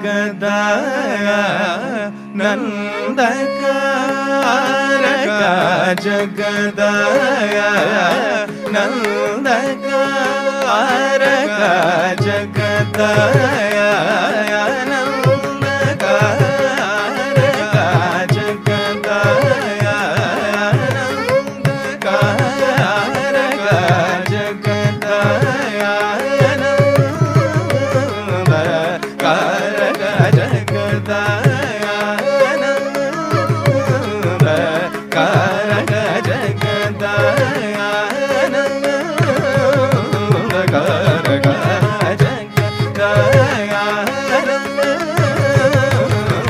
ಗದಾಯ ನಂದಕಾರಕ ಜಗದಾಯ ನಂದಕಾರಕ ಜಗದಾಯ ನಂದಕಾರಕ ಜಗದಾಯ ನಂದಕಾರಕ ಜಗದಾಯ ನಂದಕಾರಕ ಜಗದಾಯ ನಂದಕಾರಕ ಜಗದಾಯ ನಂದಕಾರಕ ಜಗದಾಯ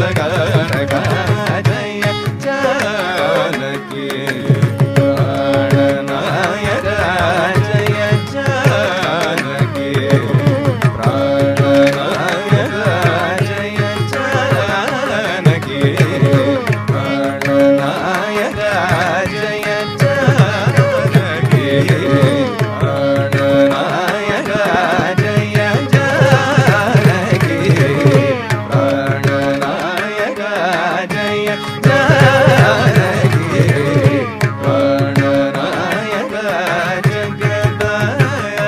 ನಂದಕಾರಕ ಜಯ ಜಾನಕಿ ಪ್ರಾಣನಾಯಕ ಜಯ ಜಾನಕಿ ಪ್ರಾಣನಾಯಕ ಜಯ ಜಾನಕಿ ಪ್ರಾಣನಾಯಕ ಜಯ ಜಾನಕಿ ಪ್ರಾಣನಾಯಕ ಜಯ ಜಾನಕಿ ಪ್ರಾಣನಾಯಕ ಜಯ ಜಾನಕಿ ಪ್ರಾಣನಾಯಕ ಜಗದಾಯ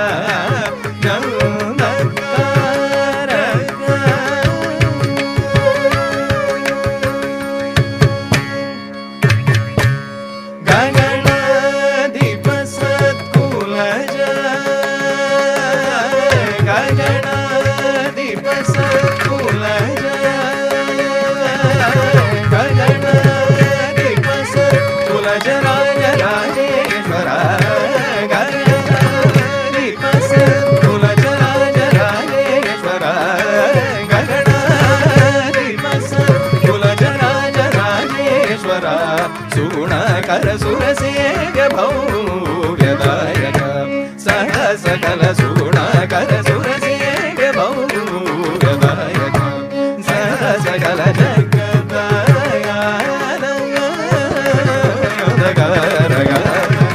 ಗಗನಾಧಿಪ ಸತ್ಕುಲಜ ಗಗನಾಧಿಪ ಸತ್ಕುಲಜ ಗಗನಾಧಿಪ ಸತ್ಕುಲಜ ರಾಜ ರಾಜೇಶ್ವರ ಗಗನಾಧಿಪ ಸತ್ಕುಲಜ ರಾಜ ರಾಜೇಶ್ವರ ಗಗನಾಧಿಪ ಸತ್ಕುಲಜ ರಾಜ ರಾಜೇಶ್ವರ ಸುಗುಣಕರ ಸುರಸೇಗ ಭವ್ಯದಾಯಕ ಸಹ ಸಕಲ ಸುಗುಣಕರ ಸುರಸೇಗ ಭವ್ಯದಾಯಕ ಸಹ ಸಕಲ ಜಗದಾಯ ನಂದಕಾರಕ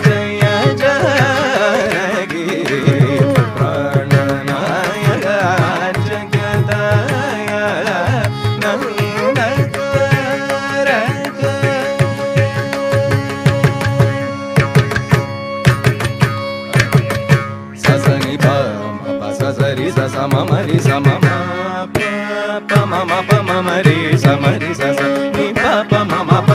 ಜಯ ಜಾನಕಿ ಪ್ರಾಣನಾಯಕ ಜಗದಾಯ ನಂದಕಾರಕ ಸಸನಿ ಪ ಸಸರಿ ಸಸ ಮಮರಿ ಸಮ ಪ ಮಮ ಪ ಮಮರಿ ಸಮರಿ ಸಸ ನಿ ಪ ಪ ಮಮ ಪ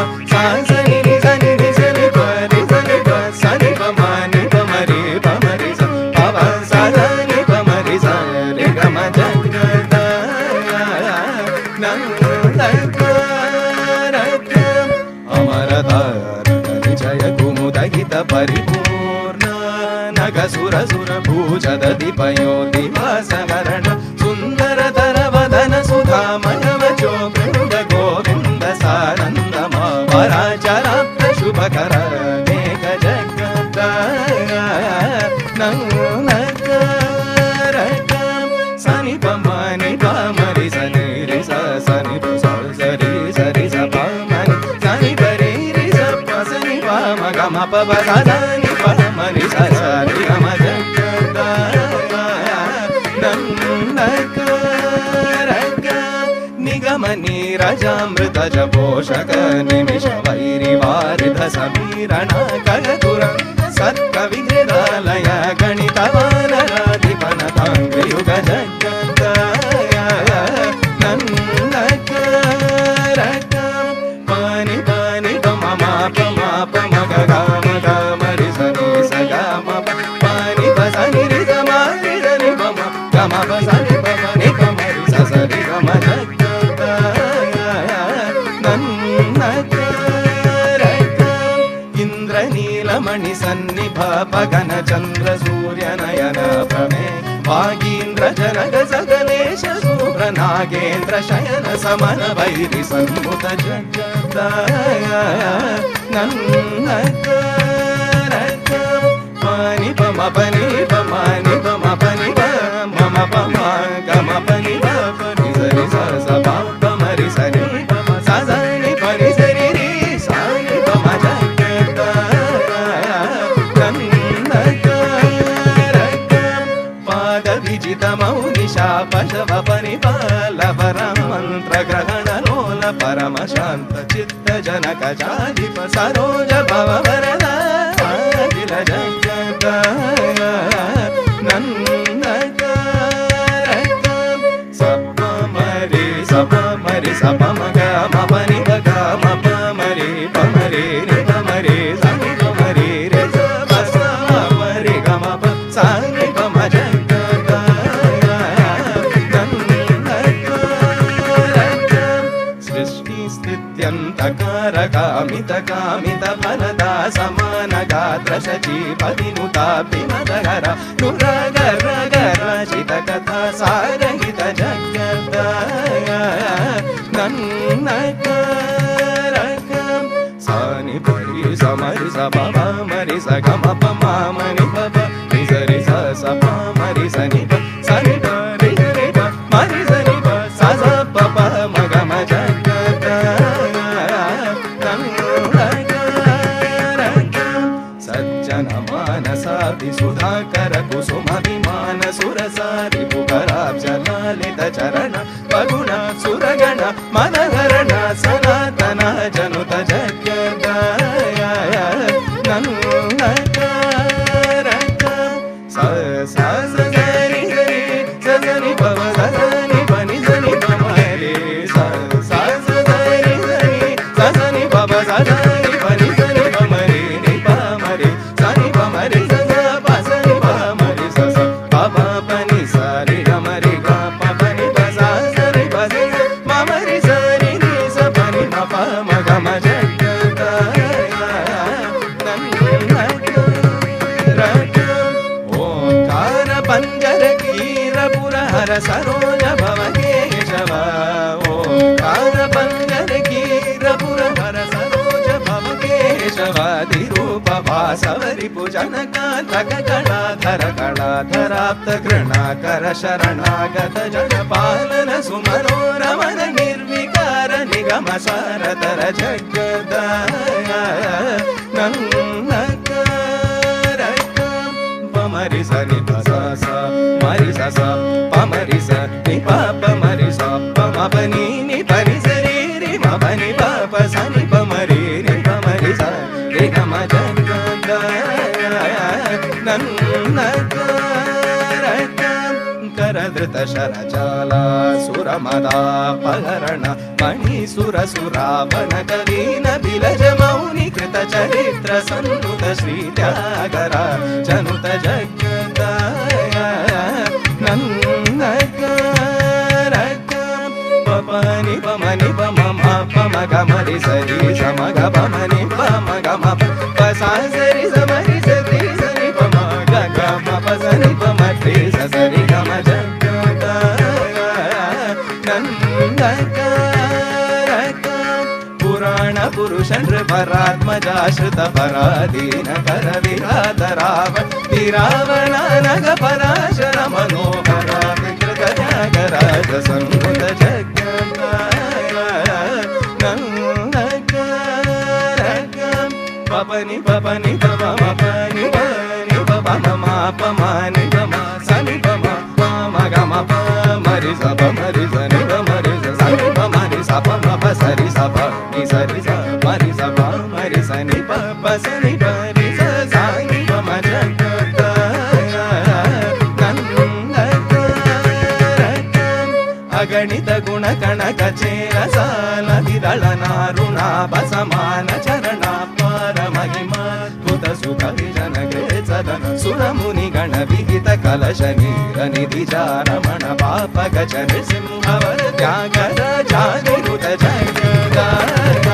ಸನಿ ನಿ ಸನಿ ನಿ ಸನಿ ಪ ನಿ ಸನಿ ಪ ಸನಿ ಪ ಮ ನಿ ಪ ಮರಿ ಪ ಮರಿ ಸ ಪ ಪ ಸ ನಿ ಪ ಮರಿ ಸ ರಿ ಗ ಮ ಜಗದಾಯ ನಂದಕಾರಕ ಅಮರತಾರಕ ವಿಜಯ ಕುಮುದಹಿತ ಪರಿಪೂರ್ಣ ನಗ ಸುರ ಸುರ ಭೂಜದ ದಿಪಯೋ ದಿವಾಸಮರಣ ಸುಂದರತರ ವದನ ಸುಧಾಮಯವ ಚೋಗೃಂದ ಗೋವಿಂದ ಸಾನಂದ ಮಾವರಾಚರಾಪ್ತ ಶುಭಕರ ಮೇಘ ಜಗದಾಯ ನಂದಕಾರಕ ಸನಿ ಪ ಮನಿ ಪ ಮರಿ ಸನಿ ರಿ ಸ ಸನಿ ಪ ಸ ಸರಿ ಸರಿ ಸ ಪ ಮನಿ ಸನಿ ಪ ರಿ ರಿ ಸ ಪ ಸನಿ ಪ ಮ ಗ ಮ ಪ ಪ ಸ ಸನಿ ಪ ಮರಿ ಸ ಸ ರಿ ಗ ಮ ಜಗದಾಯ ನಂದಕಾರಕ ನಿಗಮ ನೀರಜಾಮೃತ ಜ ಪೋಷಕ ನಿಮಿಷ ವೈರಿ ವಾರಿಧ ಸಮೀರಣ ಕಲತುರ ಸತ್ಕ ವಿಜಯಾಲಯ ಗಣಿತವಾನರಾಧಿಪನ ತಾಂಗ್ರಿಯುಗ ಜಗದಾಯ ನಂದಕಾರಕ ಪಾನಿ ಪಾನಿ ಪ ಮಮ ಪ ಮ ಪ ಮ ಗ ಗ ಮ ಗ ಮ ರಿ ಸ ನಿ ಸ ಗ ಮ ಪ ಪಾನಿ ಪ ಸ ನಿ ರಿ ಸ ಮ ರಿ ಸ ನಿ ಪ ಮ ಗ ಮ ಪ ಸ ನಿ ಪ ಮ ನಿ ಪ ಮ ರಿ ಸ ಸ ರಿ ಗ ಮ ಜಗದಾಯ ನಂದಕಾರಕ ಇಂದ್ರ ನೀಲಮಣಿ ಸನ್ನಿಭ ಪಗನ ಚಂದ್ರ ಸೂರ್ಯ ನಯನ ಪ್ರಮೇ ಭಾಗೀಂದ್ರ ಜನಕ ಸಕಲೇಶ ಶೂಭ್ರ ನಾಗೇಂದ್ರ ಶಯನ ಸಮನ ವೈರಿ ಸನ್ಮುಖ ಜಗದಾಯ ನಂದಕಾರಕ ಪಾನಿ ಪ ಮ ಪನಿ ಪ ಮಾನಿ ಪ ಮ ಪನಿ ಪ ಮಮ ಪ ಮ ಗ ಮ ಪನಿ ಪ ಪನಿ ಸರಿ ಸ ಸ ಪ ಪ ಮರಿ ಸರಿ ಪ ಮ ಸ ಸ ನಿ ಪನಿ ಸರಿ ರಿ ಸ ನಿ ಪ ಮ ಜಗದಾಯ ನಂದಕಾರಕ ಪಾದ ವಿಜಿತ ಮೌನಿ ಶಾಪ ಶವ ಪನಿ ಪಾಲ ಪರಮ ग्रहण लोल परम शांत चित्त जनक जाधिप सरोज भव वरद अखिल जगत नंदक सप मरि सप मग मप नि ग मप मरि पमरि रि पमरि सनि पमरि रे स मरि ग मप सनि पम जगत सृष्टि स्थित्यन्तकारक अमित कामित फलदा समान गात्र शचीपतिनुता विमदहर नुरगर रचित कथा सारहित जगत नन्नकारक सानि परि समरि स पम मरि स ग म प म मनि प प नि स रि स स प मरि स नि प स नि प रि रि प मरि स नि प स स प प म ग म जगत नन्नकारक सज्जन मानसापि सुधाकर कुसुम विमान सुरसारि पुकराब्ज ललित चरण पगुण सुरगण मनहरण सनातन जनुत जगत नन्नकारक स स स गरि गरि स गरि पव स नि प नि स नि प म रे स स स गरि गरि स नि पव स नि प नि स नि प म रे नि प म रे स नि प म रे स स प स नि प म रे स स प प प नि स रि ग म रे ग प प नि प स स रि प स म म रि स रि नि स प नि म प म ग म जगत नन्नकारक ओंकार पंजर कीर पुरहर सरोज भव केशव ओंकार पंजर कीर पुरहर सरोज भव केशव दिरूप भासवरि पूजन कांतक कणाधर कणाधराप्त घृणाकर शरणागत जन पालन सुमनोरमन निर्विकार निगम सारतर जगत नन्नकारक पमरि स नि प स स मरि स स पमरि स नि प प मरि स प म प नि नि प नि स रि रि म प नि प प स नि प म रि नि प म रि स रि ग म जगत नन्नकारक करधृत शरजाला सुरमदा पहरण मणि सुर सुरावन कवीन बिलज मौनि कृत चरित्र सन्नुत श्री त्यागर जनुत जगत नन्नकारक पपनि पमनि पम म प म ग म रि स रि स म ग प म नि प म ग म प स स रि स म रि स रि स नि प म ग ग म प स नि प म रि स स रि ग म जगत नन्नकारक पुराण पुरुष नृपरात्मजाश्रित पराधीन कर विरात रावण विरावण नग पराशर मनोहर विकृत त्यागराज संकुत जगत नन्नकारक पपनि पपनि पप म पनि पनि पप म म प म नि प म स नि प म प म ग म प मरि स प मरि स नि प मरि स स नि प मरि स प म प स रि स प नि स रि स मरि स प मरि स नि प प स नि प रि स स नि प म जगत नन्नकारक अगणित गुण कणक चेर साल विदळ नारुणाभ समान चरणा पार महिमाद्भुत सुख विजन सदन सुर मुनि गण विहित कलश नीर निधि रमण पाप गज नृसिंहवर त्यागर जानिरुत जगत